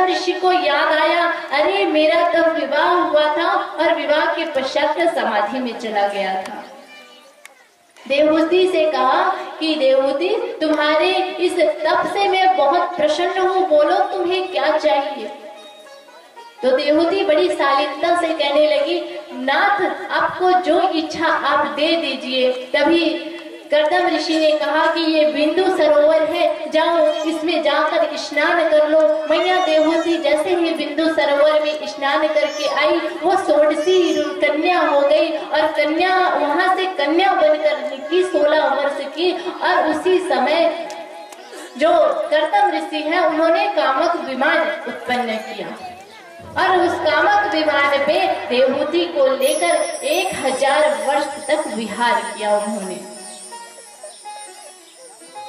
कर्दम ऋषि को याद आया, अरे मेरा तो विवाह हुआ था और विवाह के पश्चात समाधि में चला गया था। देवहूति से कहा कि देवहूति, तुम्हारे इस तप से मैं बहुत प्रसन्न हूँ, बोलो तुम्हें क्या चाहिए। तो देवहूति बड़ी शालीनता से कहने लगी, नाथ आपको जो इच्छा आप दे दीजिए। तभी कर्दम ऋषि ने कहा कि ये बिंदु सरोवर है, जाओ इसमें जाकर स्नान कर लो। मैया देवहूति जैसे ही बिंदु सरोवर में स्नान करके आई, वो षोडशी कन्या हो गई और कन्या वहां से कन्या बनकर निकली 16 वर्ष की। और उसी समय जो कर्दम ऋषि है उन्होंने कामक विमान उत्पन्न किया और उस कामक विमान पे देवहूति को लेकर 1000 वर्ष तक विहार किया उन्होंने।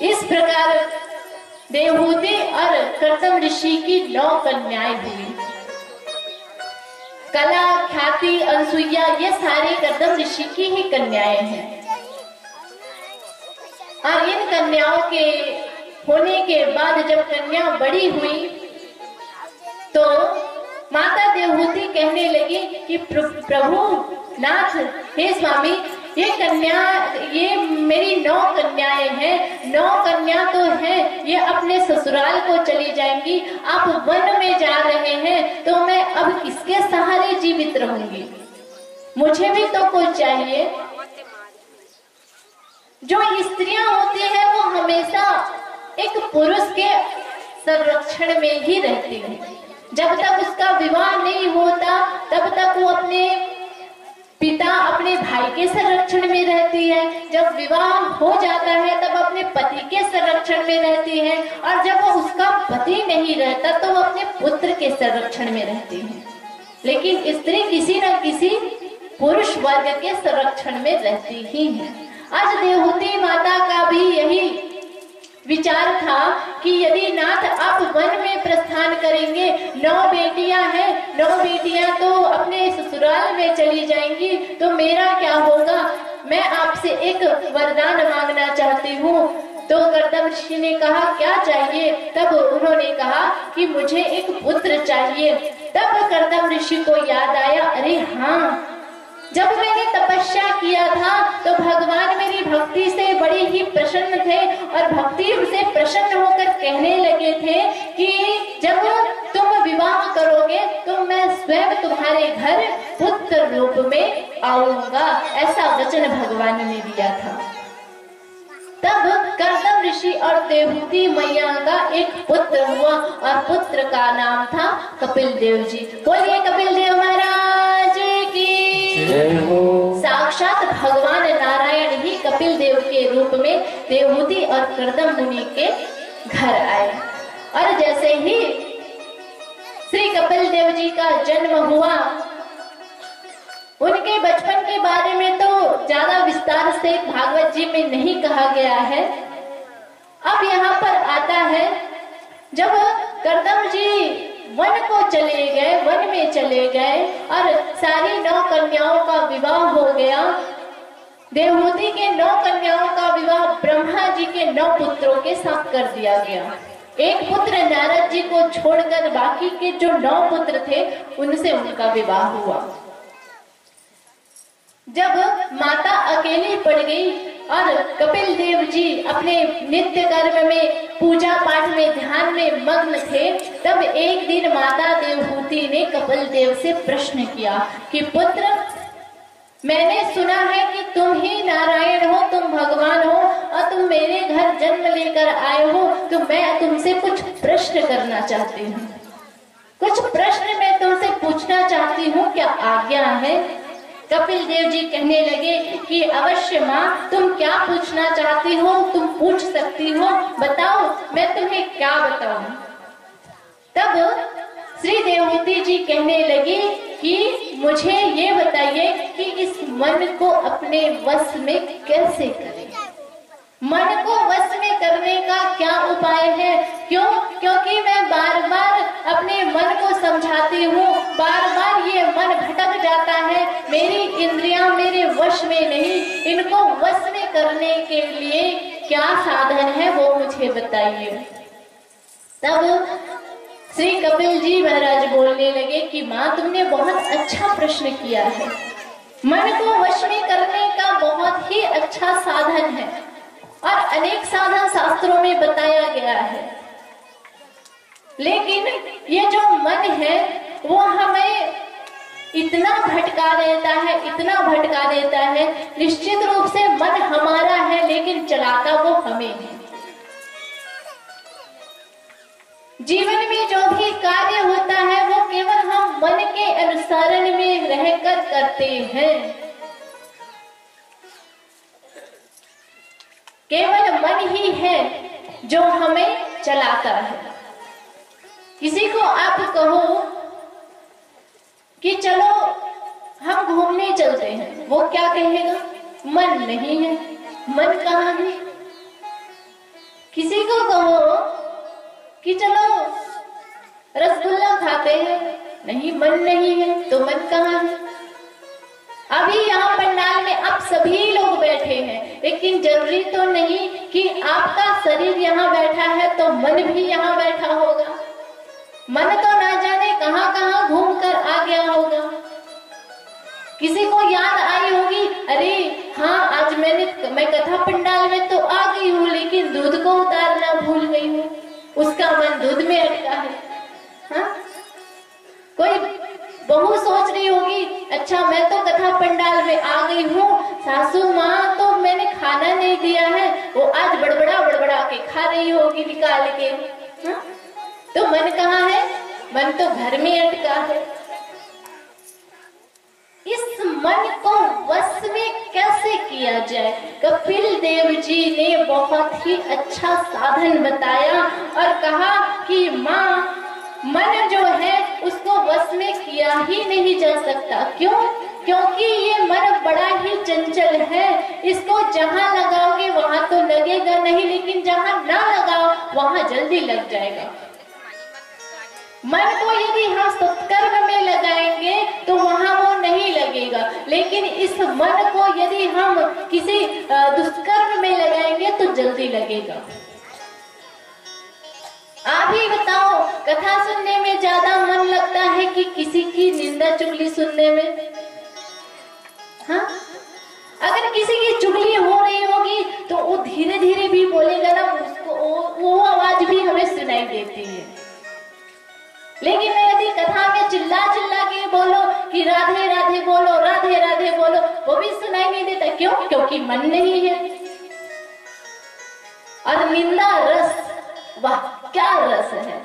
इस प्रकार देवहूति और कर्दम ऋषि की 9 कन्याएं हुई। कला, ख्याति, अनसुईया ये सारे कर्दम ऋषि की ही कन्याएं हैं। और इन कन्याओं के होने के बाद जब कन्या बड़ी हुई तो माता देवहूति कहने लगी कि प्रभु नाथ, हे स्वामी, ये मेरी 9 कन्याएं हैं। 9 कन्या तो हैं, ये अपने ससुराल को चली जाएंगी। आप वन में जा रहे हैं तो मैं अब किसके सहारे जीवित रहूंगी? मुझे भी तो कोई चाहिए। जो स्त्रियां होती हैं वो हमेशा एक पुरुष के संरक्षण में ही रहती है। जब तक उसका विवाह नहीं होता तब तक वो अपने पिता, अपने भाई के संरक्षण में रहती है। जब विवाह हो जाता है तब अपने पति के संरक्षण में रहती है और जब वो उसका पति नहीं रहता तो वो अपने पुत्र के संरक्षण में रहती है। लेकिन स्त्री किसी न किसी पुरुष वर्ग के संरक्षण में रहती ही है। आज देवहूति माता का भी यही विचार था कि यदि नाथ आप वन में प्रस्थान करेंगे, 9 बेटियां हैं, 9 बेटियां तो अपने ससुराल में चली जाएंगी, तो मेरा क्या होगा? मैं आपसे एक वरदान मांगना चाहती हूँ। तो कर्दम ऋषि ने कहा, क्या चाहिए? तब उन्होंने कहा कि मुझे एक पुत्र चाहिए। तब कर्दम ऋषि को याद आया, अरे हाँ, जब मैंने तपस्या किया था तो भगवान मेरी भक्ति से बड़े ही प्रसन्न थे और भक्ति से प्रसन्न होकर कहने लगे थे कि जब तुम विवाह करोगे तो मैं स्वयं तुम्हारे घर पुत्र रूप में आऊंगा। ऐसा वचन भगवान ने दिया था। तब कर्दम ऋषि और देवहूति मैया का एक पुत्र हुआ और पुत्र का नाम था कपिल देव जी। बोलिए कपिल देव महाराज की। साक्षात भगवान नारायण ही कपिल देव के रूप में देवहूति और कर्दम मुनि के घर आए। और जैसे ही श्री कपिल देव जी का जन्म हुआ, उनके बचपन के बारे में तो ज्यादा विस्तार से भागवत जी में नहीं कहा गया है। अब यहाँ पर आता है, जब कर्दम जी वन को चले गए, वन में चले गए और सारी 9 कन्याओं का विवाह हो गया। देवहूति के 9 कन्याओं का विवाह ब्रह्मा जी के 9 पुत्रों के साथ कर दिया गया। एक पुत्र नारद जी को छोड़कर बाकी के जो 9 पुत्र थे उनसे उनका विवाह हुआ। जब माता अकेली पड़ गई और कपिल देव जी अपने नित्य कर्म में, पूजा पाठ में, ध्यान में मग्न थे, तब एक दिन माता देवहूति ने कपिल देव से प्रश्न किया कि पुत्र, मैंने सुना है कि तुम ही नारायण हो, तुम भगवान हो और तुम मेरे घर जन्म लेकर आए हो, तो मैं तुमसे कुछ प्रश्न करना चाहती हूँ। कुछ प्रश्न मैं तुमसे पूछना चाहती हूँ, क्या आज्ञा है? कपिल देव जी कहने लगे कि अवश्य माँ, तुम क्या पूछना चाहती हो तुम पूछ सकती हो, बताओ, मैं तुम्हें क्या बताऊं। तब श्री देवहूति जी कहने लगी कि मुझे ये बताइए कि इस मन को अपने वश में कैसे करें। मन को वश में करने का क्या उपाय है? क्योंकि मैं बार बार अपने मन को समझाती हूँ, बार बार ये मन भटक जाता है, मेरी इंद्रियां मेरे वश में नहीं। इनको वश में करने के लिए क्या साधन है वो मुझे बताइए। तब श्री कपिल जी महाराज बोलने लगे कि माँ तुमने बहुत अच्छा प्रश्न किया है। मन को वश में करने का बहुत ही अच्छा साधन है और अनेक साधन शास्त्रों में बताया गया है, लेकिन ये जो मन है वो हमें इतना भटका देता है, इतना भटका देता है। निश्चित रूप से मन हमारा है, लेकिन चलाता वो हमें है। जीवन में जो भी कार्य होता है वो केवल हम मन के अनुसरण में रहकर करते हैं। केवल मन ही है जो हमें चलाता है। किसी को आप कहो कि चलो हम घूमने चलते हैं, वो क्या कहेगा? मन नहीं है, मन कहाँ है? किसी को कहो कि चलो रसगुल्ला खाते हैं, नहीं मन नहीं है, तो मन कहाँ है? अभी यहाँ पंडाल में आप सभी लोग बैठे हैं, लेकिन जरूरी तो नहीं कि आपका शरीर यहाँ बैठा है तो मन भी यहाँ बैठा होगा। मन तो ना जाने कहाँ कहाँ घूम कर आ गया होगा। किसी को याद आई होगी, अरे हाँ आज मैं कथा पंडाल में तो आ गई हूँ, लेकिन दूध को उतारना भूल गई हूँ। उसका मन दूध में अटका है। हाँ? कोई बहू सोच रही होगी, अच्छा मैं तो कथा पंडाल में आ गई हूँ, सासू माँ तो मैंने खाना नहीं दिया है, वो आज बड़बड़ा के खा रही होगी निकाल के। हाँ? तो मन कहाँ है? मन तो घर में अटका है। इस मन को वश में कैसे किया जाए? कपिल देव जी ने बहुत ही अच्छा साधन बताया और कहा कि माँ मन जो है उसको वश में किया ही नहीं जा सकता। क्यों? क्योंकि ये मन बड़ा ही चंचल है। इसको जहाँ लगाओगे वहां तो लगेगा नहीं, लेकिन जहाँ ना लगाओ वहां जल्दी लग जाएगा। मन को यदि हम सत्कर्म में लगाएंगे तो वहां वो नहीं लगेगा, लेकिन इस मन को यदि हम किसी दुष्कर्म में लगाएंगे तो जल्दी लगेगा। आप ही बताओ, कथा सुनने में ज्यादा मन लगता है कि किसी की निंदा चुगली सुनने में? हाँ? अगर किसी की चुगली हो रही होगी तो वो धीरे धीरे भी बोलेगा ना, उसको वो आवाज भी हमें सुनाई देती है। लेकिन यदि कथा में चिल्ला के बोलो कि राधे राधे बोलो, राधे राधे बोलो, वो भी सुनाई नहीं देता। क्यों? क्योंकि मन नहीं है। और निंदा रस, वाह क्या रस है।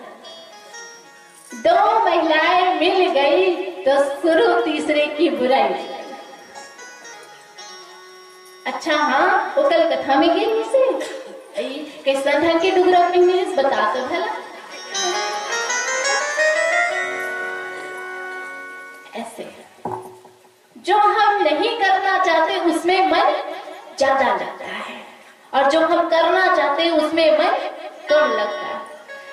दो महिलाएं मिल गई तो शुरू तीसरे की बुराई। अच्छा हाँ, वो कल कथा में गई से कैसा ढंग के डुगरा में बता तो भला। ऐसे जो हम नहीं करना चाहते उसमें मन ज्यादा लगता है, और जो हम करना चाहते हैं उसमें मन कम लगता है।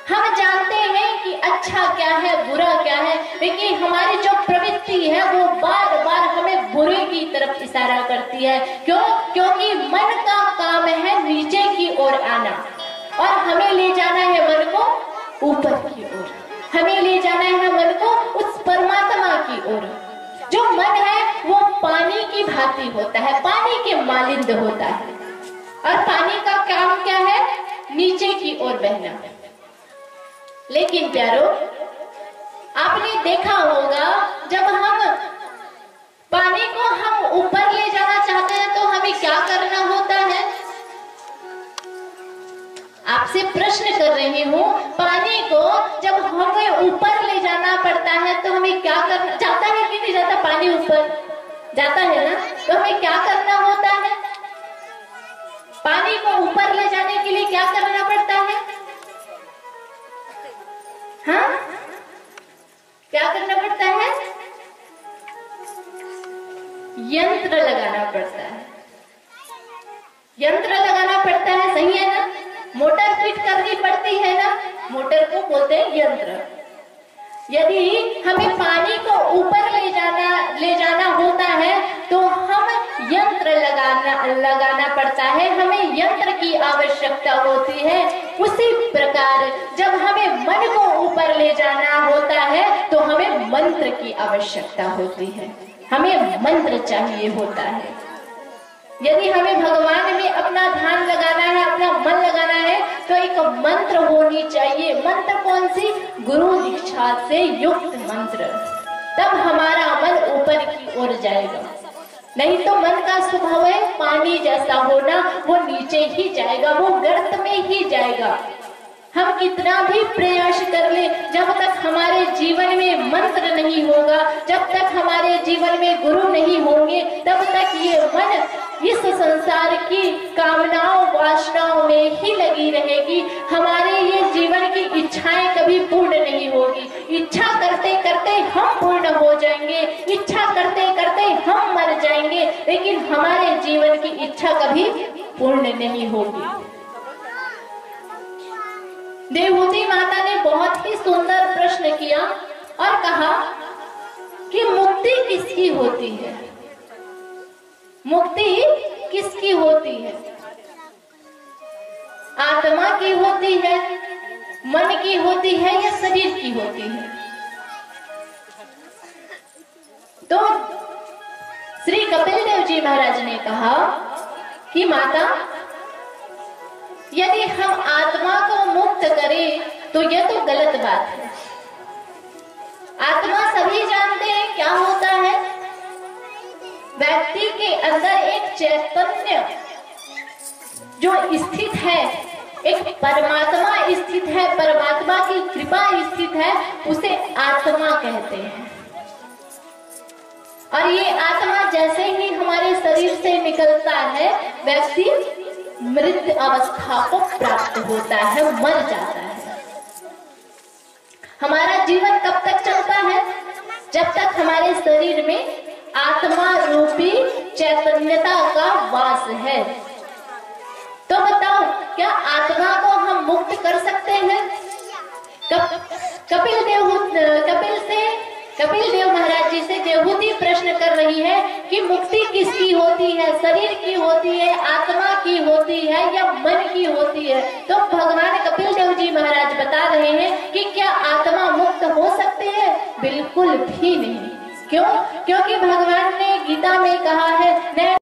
हम जानते हैं कि अच्छा क्या है, बुरा क्या है, लेकिन हमारी जो प्रवृत्ति है वो बार बार हमें बुरे की तरफ इशारा करती है। क्यों? क्योंकि मन का काम है नीचे की ओर आना, और हमें ले जाना है मन को ऊपर की ओर। हमें ले जाना है मन को उस परमात्मा की ओर। जो मन है वो पानी की भांति होता है, पानी के मालिंद होता है, और पानी का काम क्या है? नीचे की ओर बहना। लेकिन प्यारो, आपने देखा होगा जब हम पानी को हम ऊपर ले जाना चाहते हैं तो हमें क्या करना होता है? आपसे प्रश्न कर रही हूँ, पानी को जब हमें ऊपर ले जाना पड़ता है तो हमें क्या करना? जाता है कि नहीं जाता? पानी ऊपर जाता है ना, तो हमें क्या करना होता है? पानी को ऊपर ले जाने के लिए क्या करना पड़ता है? हाँ, क्या करना पड़ता है? यंत्र लगाना पड़ता है। यंत्र लगाना पड़ता है, सही है ना? मोटर फिट करनी पड़ती है ना, मोटर को बोलते हैं यंत्र। यदि हमें पानी को ऊपर ले जाना होता है तो हम यंत्र लगाना पड़ता है, हमें यंत्र की आवश्यकता होती है। उसी प्रकार जब हमें मन को ऊपर ले जाना होता है तो हमें मंत्र की आवश्यकता होती है, हमें मंत्र चाहिए होता है। यदि हमें भगवान में अपना ध्यान लगाना है, अपना मन लगाना है, तो एक मंत्र होनी चाहिए। मंत्र कौन सी? गुरु दीक्षा से युक्त मंत्र, तब हमारा मन ऊपर की ओर जाएगा। नहीं तो मन का स्वभाव है पानी जैसा होना, वो नीचे ही जाएगा, वो गर्त में ही जाएगा। हम कितना भी प्रयास कर ले, जब तक हमारे जीवन में मंत्र नहीं होगा, जब तक हमारे जीवन में गुरु नहीं होंगे, तब तक ये मन इस संसार की कामनाओं वासनाओं में ही लगी रहेगी। हमारे ये जीवन की इच्छाएं कभी पूर्ण नहीं होगी। इच्छा करते करते हम पूर्ण हो जाएंगे, इच्छा करते करते हम मर जाएंगे, लेकिन हमारे जीवन की इच्छा कभी पूर्ण नहीं होगी। देवहूति माता ने बहुत ही सुंदर प्रश्न किया और कहा कि मुक्ति किसकी होती है? मुक्ति किसकी होती है? आत्मा की होती है, मन की होती है या शरीर की होती है? तो श्री कपिल देव जी महाराज ने कहा कि माता, यदि हम आत्मा को मुक्त करें तो यह तो गलत बात है। आत्मा सभी जानते हैं क्या होता है। व्यक्ति के अंदर एक चैतन्य जो स्थित है, एक परमात्मा स्थित है, परमात्मा की कृपा स्थित है, उसे आत्मा कहते हैं। और ये आत्मा जैसे ही हमारे शरीर से निकलता है, व्यक्ति मृत अवस्था को प्राप्त होता है, मर जाता है। हमारा जीवन कब तक चलता है? जब तक हमारे शरीर में आत्मा रूपी चैतन्यता का वास है। तो बताओ, क्या आत्मा को हम मुक्त कर सकते हैं? कपिल देव महाराज जी से देवहूति प्रश्न कर रही है कि मुक्ति किसकी होती है? शरीर की होती है, आत्मा की होती है या मन की होती है? तो भगवान कपिल देव जी महाराज बता रहे हैं कि क्या आत्मा मुक्त हो सकती है? बिल्कुल भी नहीं। क्यों? क्योंकि भगवान ने गीता में कहा है, न